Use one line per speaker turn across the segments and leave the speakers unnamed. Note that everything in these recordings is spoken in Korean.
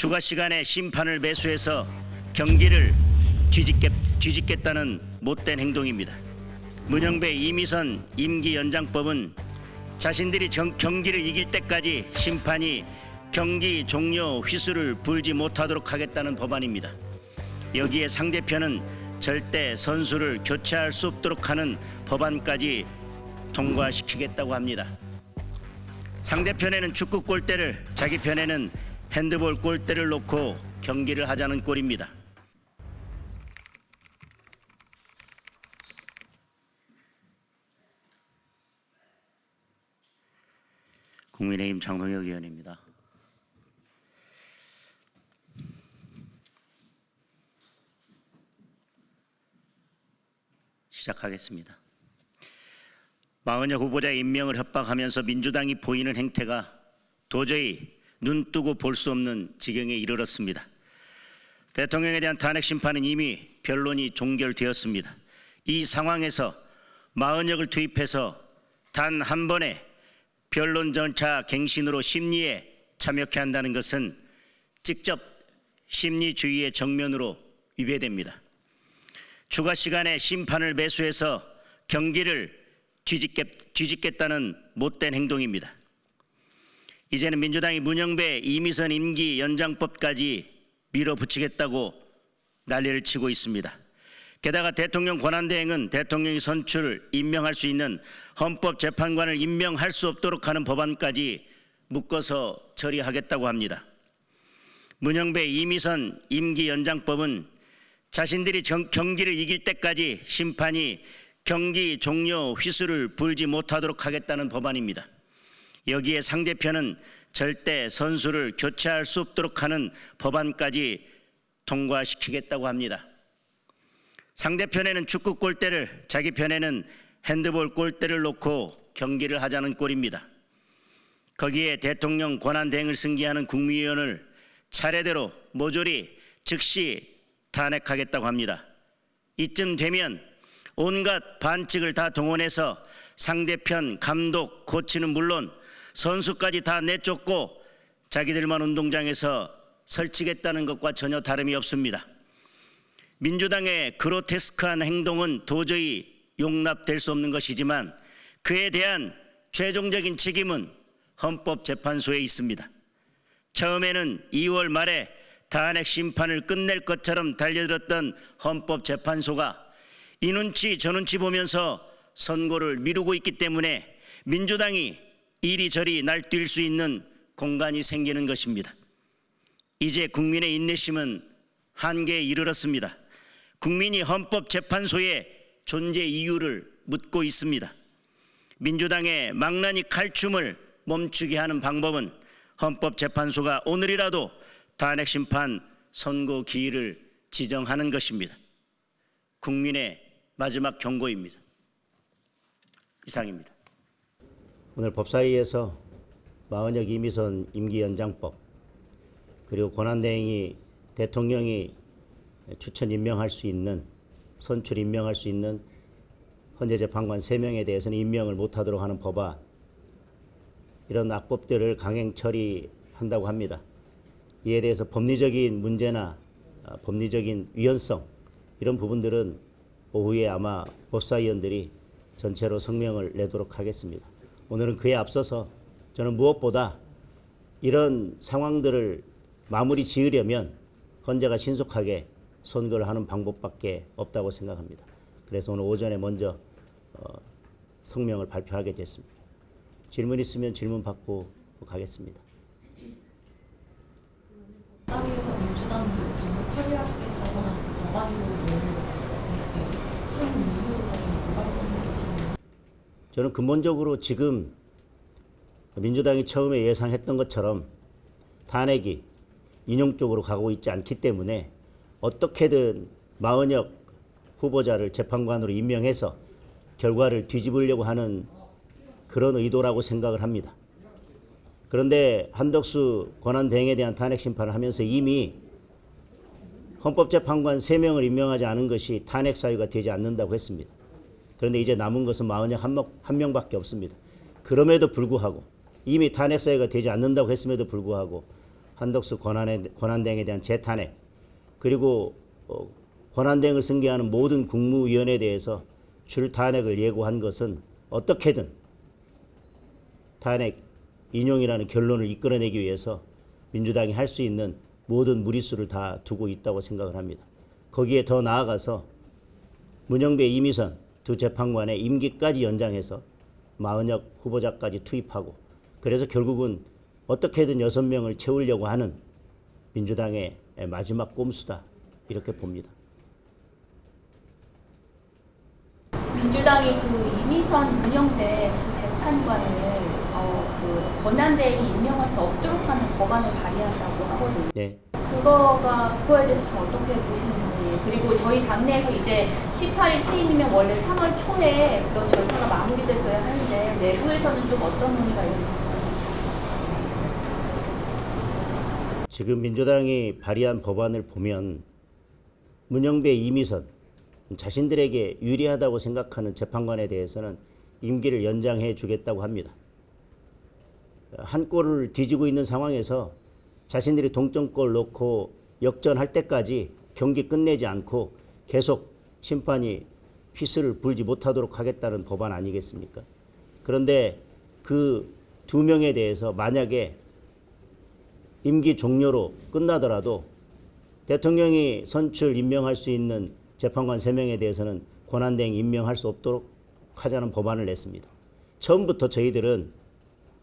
추가 시간에 심판을 매수해서 경기를 뒤집겠다는 못된 행동입니다. 문영배 이미선 임기 연장법은 자신들이 경기를 이길 때까지 심판이 경기 종료 휘슬을 불지 못하도록 하겠다는 법안입니다. 여기에 상대편은 절대 선수를 교체할 수 없도록 하는 법안까지 통과시키겠다고 합니다. 상대편에는 축구 골대를, 자기 편에는 핸드볼 골대를 놓고 경기를 하자는 꼴입니다. 국민의힘 장동혁 의원입니다. 시작하겠습니다. 마은혁 후보자 임명을 협박하면서 민주당이 보이는 행태가 도저히 눈뜨고 볼 수 없는 지경에 이르렀습니다. 대통령에 대한 탄핵 심판은 이미 변론이 종결되었습니다. 이 상황에서 마은혁을 투입해서 단 한 번의 변론 전차 갱신으로 심리에 참여케 한다는 것은 직접 심리주의의 정면으로 위배됩니다. 추가 시간에 심판을 매수해서 경기를 뒤집겠다는 못된 행동입니다. 이제는 민주당이 문영배 이미선 임기 연장법까지 밀어붙이겠다고 난리를 치고 있습니다. 게다가 대통령 권한대행은 대통령이 선출, 임명할 수 있는 헌법재판관을 임명할 수 없도록 하는 법안까지 묶어서 처리하겠다고 합니다. 문영배 이미선 임기 연장법은 자신들이 경기를 이길 때까지 심판이 경기 종료 휘슬을 불지 못하도록 하겠다는 법안입니다. 여기에 상대편은 절대 선수를 교체할 수 없도록 하는 법안까지 통과시키겠다고 합니다. 상대편에는 축구 골대를, 자기 편에는 핸드볼 골대를 놓고 경기를 하자는 꼴입니다. 거기에 대통령 권한대행을 승계하는 국무위원을 차례대로 모조리 즉시 탄핵하겠다고 합니다. 이쯤 되면 온갖 반칙을 다 동원해서 상대편 감독, 코치는 물론 선수까지 다 내쫓고 자기들만 운동장에서 설치겠다는 것과 전혀 다름이 없습니다. 민주당의 그로테스크한 행동은 도저히 용납될 수 없는 것이지만 그에 대한 최종적인 책임은 헌법재판소에 있습니다. 처음에는 2월 말에 탄핵 심판을 끝낼 것처럼 달려들었던 헌법재판소가 이 눈치 저 눈치 보면서 선고를 미루고 있기 때문에 민주당이 이리저리 날뛸 수 있는 공간이 생기는 것입니다. 이제 국민의 인내심은 한계에 이르렀습니다. 국민이 헌법재판소의 존재 이유를 묻고 있습니다. 민주당의 망나니 칼춤을 멈추게 하는 방법은 헌법재판소가 오늘이라도 탄핵 심판 선고 기일을 지정하는 것입니다. 국민의 마지막 경고입니다. 이상입니다.
오늘 법사위에서 마은혁 이미선 임기 연장법 그리고 권한대행이 대통령이 추천 임명할 수 있는, 선출 임명할 수 있는 헌재 재판관 3명에 대해서는 임명을 못하도록 하는 법안, 이런 악법들을 강행 처리한다고 합니다. 이에 대해서 법리적인 문제나 법리적인 위헌성, 이런 부분들은 오후에 아마 법사위원들이 전체로 성명을 내도록 하겠습니다. 오늘은 그에 앞서서 저는 무엇보다 이런 상황들을 마무리 지으려면 헌재가 신속하게 선고를 하는 방법밖에 없다고 생각합니다. 그래서 오늘 오전에 먼저 성명을 발표하게 됐습니다. 질문 있으면 질문 받고 가겠습니다.
법사위에서 민주당이 이제 방금 처리하겠다고 하는 법안으로 한 이유가 뭐라고 생각하시는지?
저는 근본적으로 지금 민주당이 처음에 예상했던 것처럼 탄핵이 인용 쪽으로 가고 있지 않기 때문에 어떻게든 마은혁 후보자를 재판관으로 임명해서 결과를 뒤집으려고 하는 그런 의도라고 생각을 합니다. 그런데 한덕수 권한대행에 대한 탄핵 심판을 하면서 이미 헌법재판관 3명을 임명하지 않은 것이 탄핵 사유가 되지 않는다고 했습니다. 그런데 이제 남은 것은 마은혁 한 명밖에 없습니다. 그럼에도 불구하고 이미 탄핵 사유가 되지 않는다고 했음에도 불구하고 한덕수 권한대행에 대한 재탄핵 그리고 권한대행을 승계하는 모든 국무위원에 대해서 줄탄핵을 예고한 것은 어떻게든 탄핵 인용이라는 결론을 이끌어내기 위해서 민주당이 할 수 있는 모든 무리수를 다 두고 있다고 생각을 합니다. 거기에 더 나아가서 문영배, 이미선 두 재판관의 임기까지 연장해서 마은혁 후보자까지 투입하고 그래서 결국은 어떻게든 6명을 채우려고 하는 민주당의 마지막 꼼수다 이렇게 봅니다.
민주당이 그 이미선, 문영배 두 재판관을 그 권한대행이 임명할 수 없도록 하는 법안을 발의한다고 하거든요.
네.
그거에 대해서 좀 어떻게 보시는지, 그리고 저희 당내에서 이제 18일 퇴임이면 원래 3월 초에 그런 절차가 마무리됐어야 하는데 내부에서는 좀 어떤 논의가 있는지.
지금 민주당이 발의한 법안을 보면 문영배, 이미선 자신들에게 유리하다고 생각하는 재판관에 대해서는 임기를 연장해 주겠다고 합니다. 한 골을 뒤지고 있는 상황에서 자신들이 동점골 넣고 역전할 때까지 경기 끝내지 않고 계속 심판이 휘슬을 불지 못하도록 하겠다는 법안 아니겠습니까? 그런데 그 2명에 대해서 만약에 임기 종료로 끝나더라도 대통령이 선출 임명할 수 있는 재판관 3명에 대해서는 권한대행 임명할 수 없도록 하자는 법안을 냈습니다. 처음부터 저희들은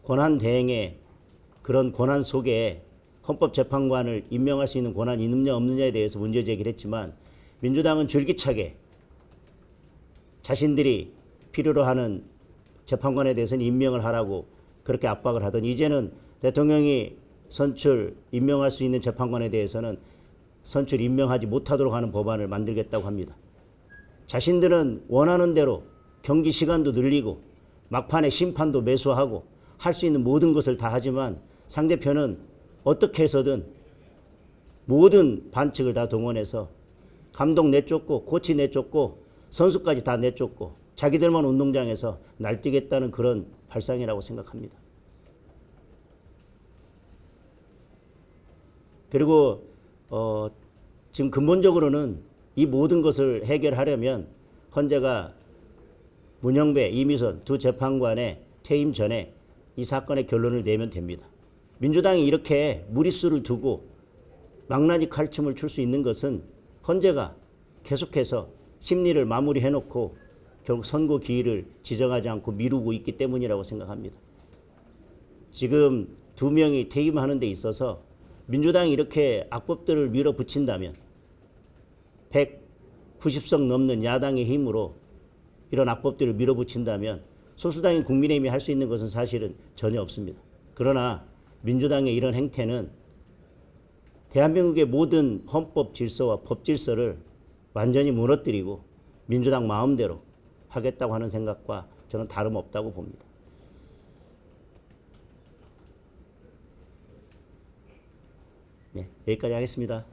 권한대행의 그런 권한 속에 헌법재판관을 임명할 수 있는 권한이 있느냐 없느냐에 대해서 문제 제기를 했지만 민주당은 줄기차게 자신들이 필요로 하는 재판관에 대해서는 임명을 하라고 그렇게 압박을 하더니 이제는 대통령이 선출 임명할 수 있는 재판관에 대해서는 선출 임명하지 못하도록 하는 법안을 만들겠다고 합니다. 자신들은 원하는 대로 경기 시간도 늘리고 막판에 심판도 매수하고 할 수 있는 모든 것을 다 하지만 상대편은 어떻게 해서든 모든 반칙을 다 동원해서 감독 내쫓고 코치 내쫓고 선수까지 다 내쫓고 자기들만 운동장에서 날뛰겠다는 그런 발상이라고 생각합니다. 그리고 지금 근본적으로는 이 모든 것을 해결하려면 헌재가 문영배, 이미선 두 재판관의 퇴임 전에 이 사건의 결론을 내면 됩니다. 민주당이 이렇게 무리수를 두고 망나니 칼춤을 출 수 있는 것은 헌재가 계속해서 심리를 마무리해놓고 결국 선고 기일을 지정하지 않고 미루고 있기 때문이라고 생각합니다. 지금 2명이 퇴임하는 데 있어서 민주당이 이렇게 악법들을 밀어붙인다면 190석 넘는 야당의 힘으로 이런 악법들을 밀어붙인다면 소수당인 국민의힘이 할 수 있는 것은 사실은 전혀 없습니다. 그러나 민주당의 이런 행태는 대한민국의 모든 헌법 질서와 법 질서를 완전히 무너뜨리고 민주당 마음대로 하겠다고 하는 생각과 저는 다름없다고 봅니다. 네, 여기까지 하겠습니다.